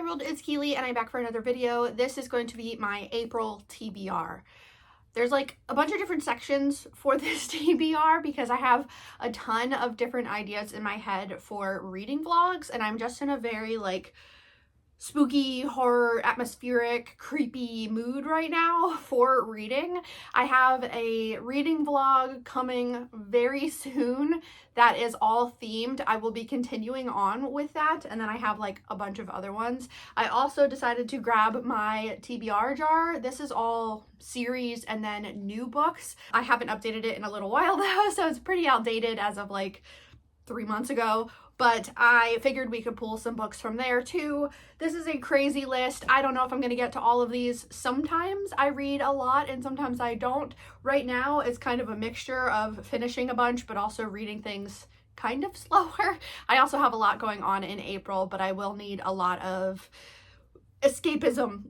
world, it's Keely and I'm back for another video. This is going to be my April TBR. There's like a bunch of different sections for this TBR because I have a ton of different ideas in my head for reading vlogs, and I'm just in a very like spooky, horror, atmospheric, creepy mood right now for reading. I have a reading vlog coming very soon that is all themed. I will be continuing on with that, and then I have like a bunch of other ones. I also decided to grab my TBR jar. This is all series and then new books. I haven't updated it in a little while though, so it's pretty outdated as of like 3 months ago. But I figured we could pull some books from there too. This is a crazy list. I don't know if I'm going to get to all of these. Sometimes I read a lot and sometimes I don't. Right now it's kind of a mixture of finishing a bunch but also reading things kind of slower. I also have a lot going on in April, but I will need a lot of escapism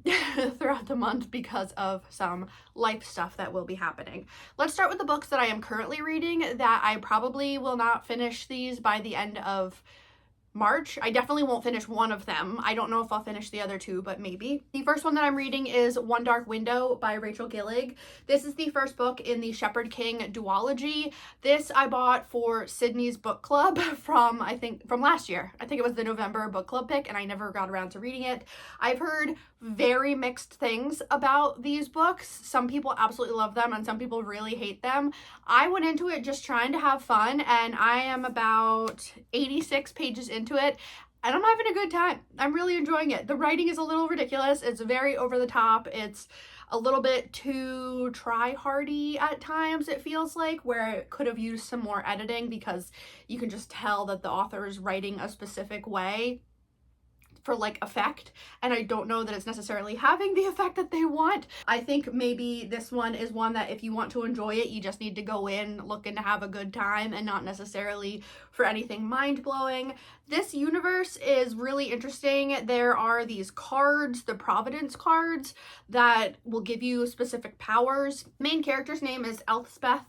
throughout the month because of some life stuff that will be happening. Let's start with the books that I am currently reading that I probably will not finish these by the end of March. I definitely won't finish one of them. I don't know if I'll finish the other two, but maybe. The first one that I'm reading is One Dark Window by Rachel Gillig. This is the first book in the Shepherd King duology. This I bought for Sydney's book club from last year. I think it was the November book club pick, and I never got around to reading it. I've heard very mixed things about these books. Some people absolutely love them and some people really hate them. I went into it just trying to have fun, and I am about 86 pages into it and I'm having a good time. I'm really enjoying it. The writing is a little ridiculous. It's very over the top. It's a little bit too try-hardy at times, it feels like, where it could have used some more editing because you can just tell that the author is writing a specific way for like effect, and I don't know that it's necessarily having the effect that they want. I think maybe this one is one that if you want to enjoy it, you just need to go in looking to have a good time and not necessarily for anything mind-blowing. This universe is really interesting. There are these cards, the Providence cards, that will give you specific powers. Main character's name is Elspeth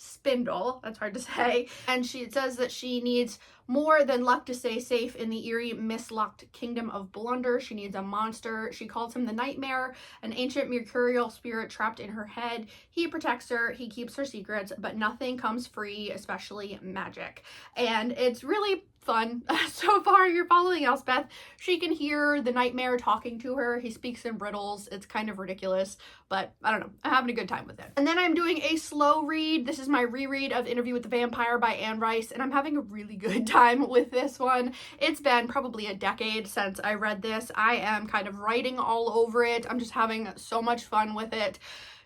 Spindle, that's hard to say, and she says that she needs more than luck to stay safe in the eerie, mislocked kingdom of Blunder. She needs a monster. She calls him the Nightmare, an ancient mercurial spirit trapped in her head. He protects her, he keeps her secrets, but nothing comes free, especially magic. And it's really fun. So far, you're following Elspeth. She can hear the Nightmare talking to her. He speaks in riddles. It's kind of ridiculous, but I don't know. I'm having a good time with it. And then I'm doing a slow read. This is my reread of Interview with the Vampire by Anne Rice, and I'm having a really good time with this one. It's been probably a decade since I read this. I am kind of writing all over it. I'm just having so much fun with it.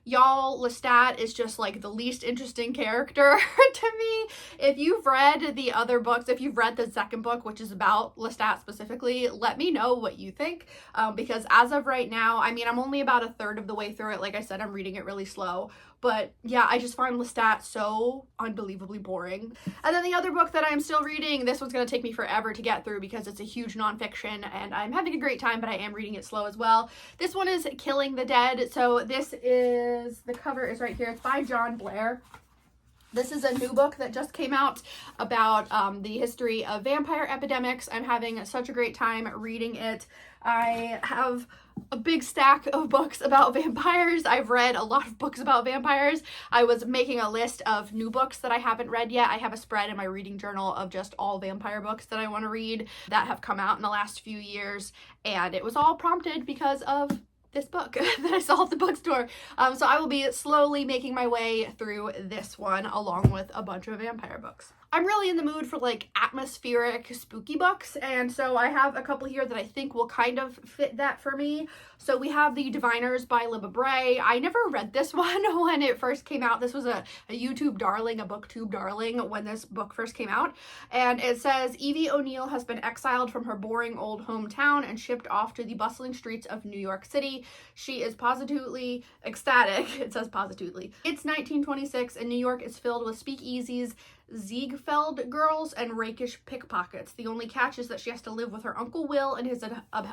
Y'all, Lestat is just like the least interesting character to me. If you've read the other books, if you've read the second book, which is about Lestat specifically, let me know what you think, because as of right now, I mean, I'm only about a third of the way through it. Like I said, I'm reading it really slow, but yeah, I just find Lestat so unbelievably boring. And then the other book that I'm still reading, this one's gonna take me forever to get through because it's a huge nonfiction and I'm having a great time, but I am reading it slow as well. This one is Killing the Dead. So this is, the cover is right here. It's by John Blair. This is a new book that just came out about the history of vampire epidemics. I'm having such a great time reading it. I have a big stack of books about vampires. I've read a lot of books about vampires. I was making a list of new books that I haven't read yet. I have a spread in my reading journal of just all vampire books that I want to read that have come out in the last few years, and it was all prompted because of this book that I saw at the bookstore. So I will be slowly making my way through this one along with a bunch of vampire books. I'm really in the mood for like atmospheric spooky books, and so I have a couple here that I think will kind of fit that for me. So we have The Diviners by Libba Bray. I never read this one when it first came out. This was a YouTube darling, a booktube darling when this book first came out. And it says, Evie O'Neill has been exiled from her boring old hometown and shipped off to the bustling streets of New York City. She is positively ecstatic. It says positively. It's 1926 and New York is filled with speakeasies, Ziegfeld girls and rakish pickpockets. The only catch is that she has to live with her Uncle Will and his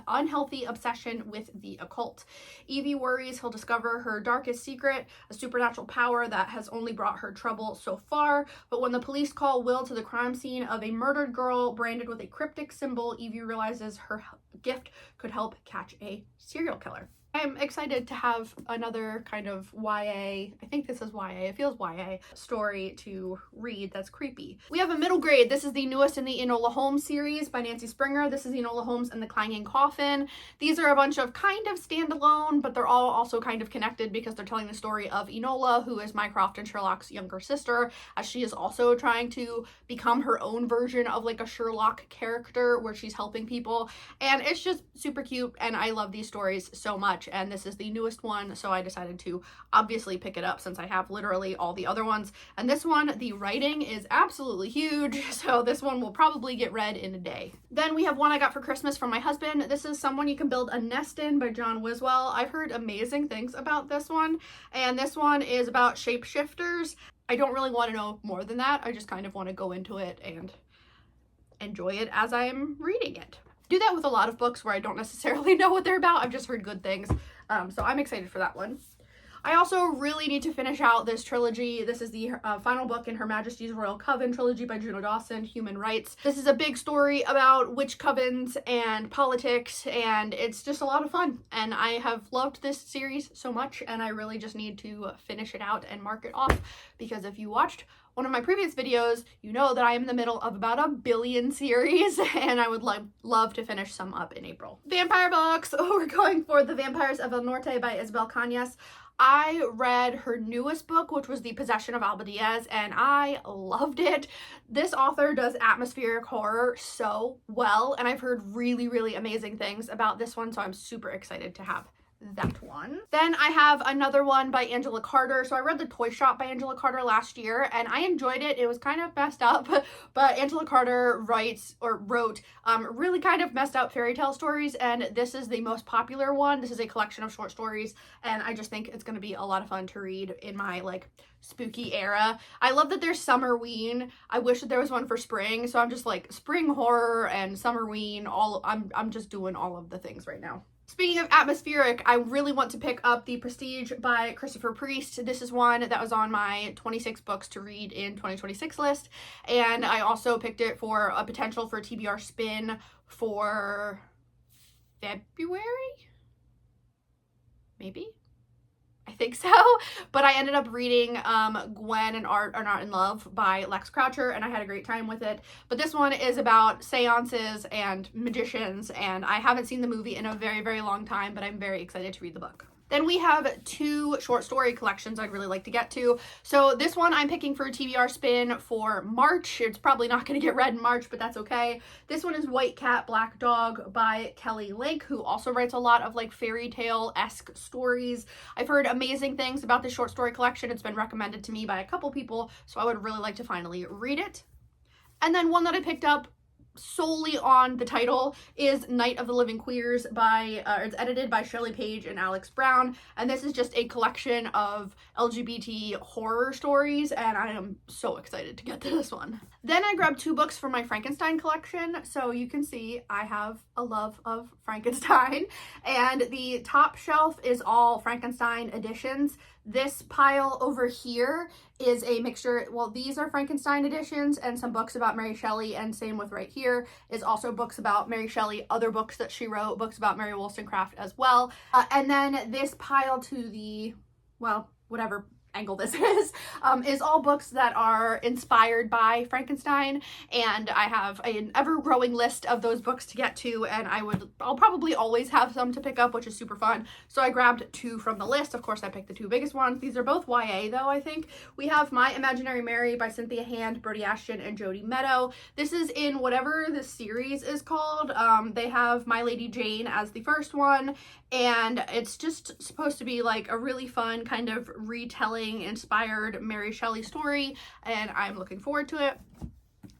unhealthy obsession with the occult. Evie worries he'll discover her darkest secret, a supernatural power that has only brought her trouble so far. But when the police call Will to the crime scene of a murdered girl branded with a cryptic symbol, Evie realizes her gift could help catch a serial killer. I'm excited to have another kind of YA, I think this is YA, it feels YA, story to read that's creepy. We have a middle grade. This is the newest in the Enola Holmes series by Nancy Springer. This is Enola Holmes and the Clanging Coffin. These are a bunch of kind of standalone, but they're all also kind of connected because they're telling the story of Enola, who is Mycroft and Sherlock's younger sister, as she is also trying to become her own version of like a Sherlock character where she's helping people. And it's just super cute, and I love these stories so much. And this is the newest one, so I decided to obviously pick it up since I have literally all the other ones. And this one, the writing is absolutely huge, so this one will probably get read in a day. Then we have one I got for Christmas from my husband. This is Someone You Can Build a Nest In by John Wiswell. I've heard amazing things about this one, and this one is about shapeshifters. I don't really want to know more than that. I just kind of want to go into it and enjoy it as I'm reading it. Do that with a lot of books where I don't necessarily know what they're about. I've just heard good things. So I'm excited for that one. I also really need to finish out this trilogy. This is the final book in Her Majesty's Royal Coven trilogy by Juno Dawson, Human Rights. This is a big story about witch covens and politics, and it's just a lot of fun. And I have loved this series so much, and I really just need to finish it out and mark it off, because if you watched one of my previous videos, you know that I am in the middle of about 1 billion series, and I would love to finish some up in April. Vampire books! Oh, we're going for The Vampires of El Norte by Isabel Cañas. I read her newest book, which was The Possession of Alba Diaz, and I loved it. This author does atmospheric horror so well, and I've heard really, really amazing things about this one, so I'm super excited to have that one. Then I have another one by Angela Carter. So I read The Toy Shop by Angela Carter last year, and I enjoyed it. It was kind of messed up, but Angela Carter wrote really kind of messed up fairy tale stories, and this is the most popular one. This is a collection of short stories, and I just think it's going to be a lot of fun to read in my like spooky era. I love that there's Summerween. I wish that there was one for spring, so I'm just like spring horror and Summerween, I'm just doing all of the things right now. Speaking of atmospheric, I really want to pick up The Prestige by Christopher Priest. This is one that was on my 26 books to read in 2026 list, and I also picked it for a potential for a TBR spin for February? Maybe? I think so, but I ended up reading Gwen and Art Are Not in Love by Lex Croucher, and I had a great time with it. But this one is about seances and magicians, and I haven't seen the movie in a very, very long time, but I'm very excited to read the book. Then we have 2 short story collections I'd really like to get to. So this one I'm picking for a TBR spin for March. It's probably not going to get read in March, but that's okay. This one is White Cat, Black Dog by Kelly Lake, who also writes a lot of like fairy tale-esque stories. I've heard amazing things about this short story collection. It's been recommended to me by a couple people, so I would really like to finally read it. And then one that I picked up solely on the title is Night of the Living Queers by it's edited by Shirley Page and Alex Brown, and this is just a collection of LGBT horror stories, and I am so excited to get to this one. Then I grabbed 2 books from my Frankenstein collection, so you can see I have a love of Frankenstein, and the top shelf is all Frankenstein editions. This pile over here is a mixture, well, these are Frankenstein editions and some books about Mary Shelley, and same with right here is also books about Mary Shelley, other books that she wrote, books about Mary Wollstonecraft as well. And then this pile to the, well, whatever angle this is all books that are inspired by Frankenstein, and I have an ever-growing list of those books to get to, and I'll probably always have some to pick up, which is super fun. So I grabbed 2 from the list. Of course, I picked the 2 biggest ones. These are both YA though, I think. We have My Imaginary Mary by Cynthia Hand, Brodie Ashton, and Jodi Meadow. This is in whatever the series is called. They have My Lady Jane as the first one, and it's just supposed to be like a really fun kind of retelling inspired Mary Shelley story, and I'm looking forward to it.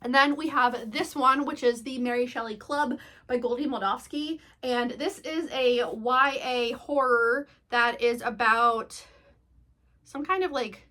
And then we have this one, which is the Mary Shelley Club by Goldie Moldavsky, and this is a YA horror that is about some kind of like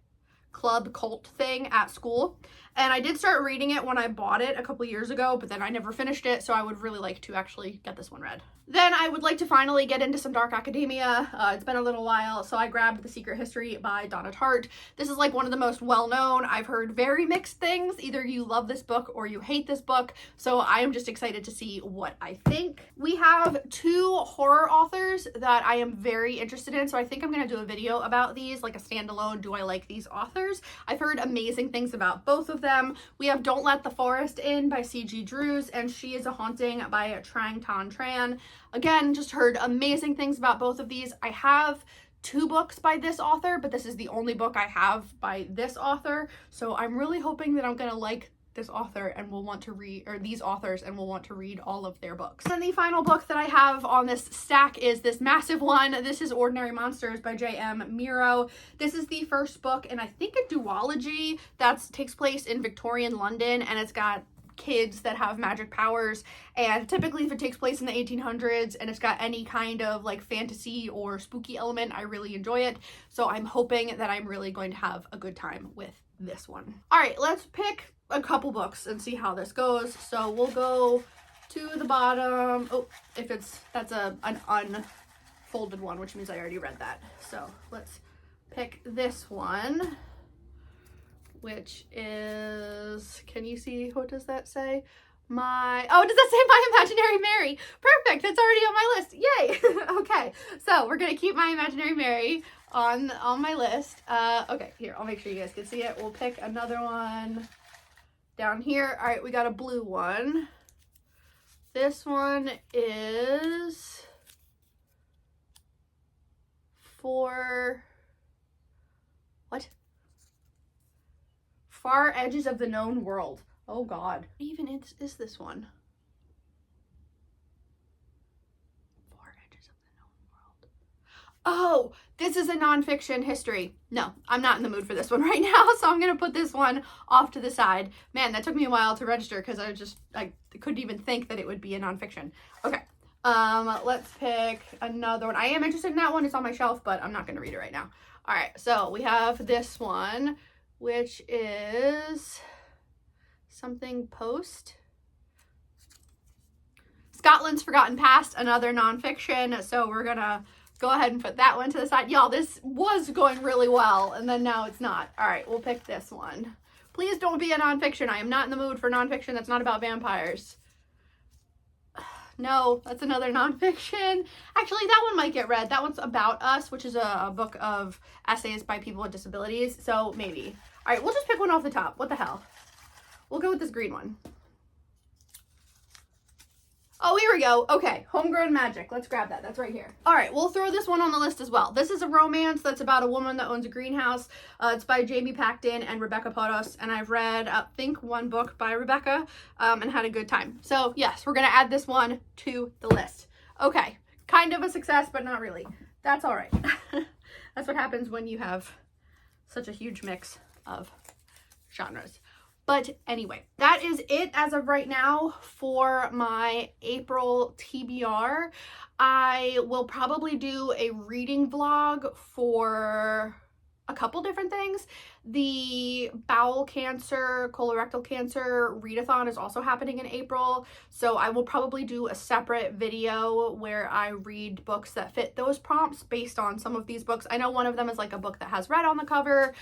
club cult thing at school, And I did start reading it when I bought it a couple years ago, but then I never finished it, so I would really like to actually get this one read. Then I would like to finally get into some dark academia. It's been a little while, so I grabbed The Secret History by Donna Tartt. This is like one of the most well-known. I've heard very mixed things. Either you love this book or you hate this book, so I am just excited to see what I think. We have 2 horror authors that I am very interested in, so I think I'm going to do a video about these, like a standalone, do I like these authors? I've heard amazing things about both of them. We have Don't Let the Forest In by C.G. Drews and She is a Haunting by Trang Tan Tran. Again, just heard amazing things about both of these. I have 2 books by this author, but this is the only book I have by this author. So I'm really hoping that I'm going to like this author and will want to read, or these authors, and will want to read all of their books. And the final book that I have on this stack is this massive one. This is Ordinary Monsters by J.M. Miro. This is the first book in, I think, a duology that takes place in Victorian London, and it's got kids that have magic powers, and typically if it takes place in the 1800s and it's got any kind of like fantasy or spooky element, I really enjoy it. So I'm hoping that I'm really going to have a good time with this one. All right, let's pick a couple books and see how this goes. So we'll go to the bottom. Oh, if that's an unfolded one, which means I already read that. So let's pick this one, which is, can you see, what does that say? Does that say My Imaginary Mary? Perfect, it's already on my list, yay! Okay, so we're gonna keep My Imaginary Mary on my list. Okay, here, I'll make sure you guys can see it. We'll pick another one down here. All right, we got a blue one. This one is for, what? Far Edges of the Known World. Oh God. What even is this one? Far Edges of the Known World. Oh, this is a nonfiction history. No, I'm not in the mood for this one right now, so I'm gonna put this one off to the side. Man, that took me a while to register because I couldn't even think that it would be a nonfiction. Okay. Let's pick another one. I am interested in that one. It's on my shelf, but I'm not gonna read it right now. All right, so we have this one, which is something post. Scotland's Forgotten Past, another nonfiction. So we're gonna go ahead and put that one to the side. Y'all, this was going really well, and then now it's not. All right, we'll pick this one. Please don't be a nonfiction. I am not in the mood for nonfiction that's not about vampires. No, that's another nonfiction. Actually, that one might get read. That one's About Us, which is a book of essays by people with disabilities. So maybe. All right, we'll just pick one off the top. What the hell? We'll go with this green one. Oh, here we go. Okay, Homegrown Magic. Let's grab that. That's right here. All right, we'll throw this one on the list as well. This is a romance that's about a woman that owns a greenhouse. It's by Jamie Paxton and Rebecca Potos, and I've read, I think, one book by Rebecca and had a good time. So yes, we're gonna add this one to the list. Okay, kind of a success, but not really. That's all right. That's what happens when you have such a huge mix of genres. But anyway, that is it as of right now for my April TBR. I will probably do a reading vlog for a couple different things. The bowel cancer, colorectal cancer readathon is also happening in April. So I will probably do a separate video where I read books that fit those prompts based on some of these books. I know one of them is like a book that has red on the cover,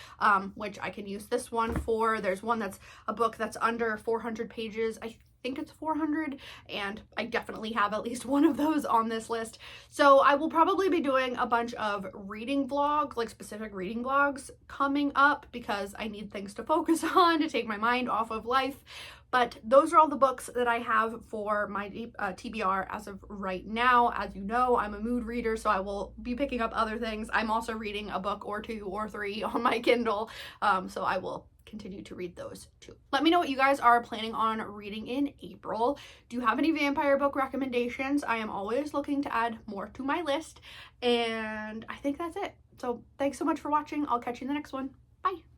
which I can use this one for. There's one that's a book that's under 400 pages. I think it's 400, and I definitely have at least one of those on this list. So I will probably be doing a bunch of reading vlogs, like specific reading vlogs coming up, because I need things to focus on to take my mind off of life. But those are all the books that I have for my TBR as of right now. As you know, I'm a mood reader, so I will be picking up other things. I'm also reading a book or two or three on my Kindle, so I will continue to read those too. Let me know what you guys are planning on reading in April. Do you have any vampire book recommendations? I am always looking to add more to my list, and I think that's it. So thanks so much for watching. I'll catch you in the next one. Bye.